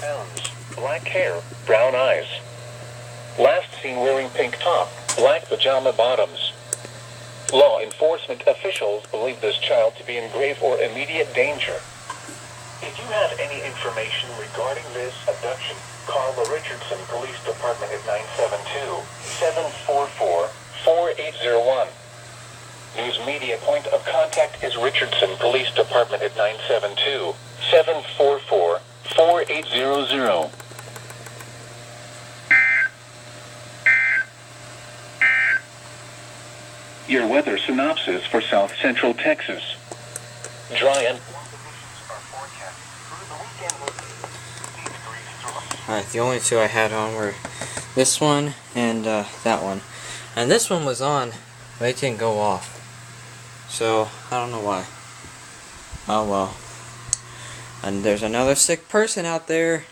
pounds, black hair, brown eyes. Last seen wearing pink top, black pajama bottoms. Law enforcement officials believe this child to be in grave or immediate danger. If you have any information regarding this abduction, call the Richardson Police Department at 972-744-4801. News media point of contact is Richardson Police Department at 972-744-4800. Your weather synopsis for South Central Texas. Dry and Alright, the only two I had on were this one and that one. And this one was on, but it didn't go off. So, I don't know why. Oh well. And there's another sick person out there.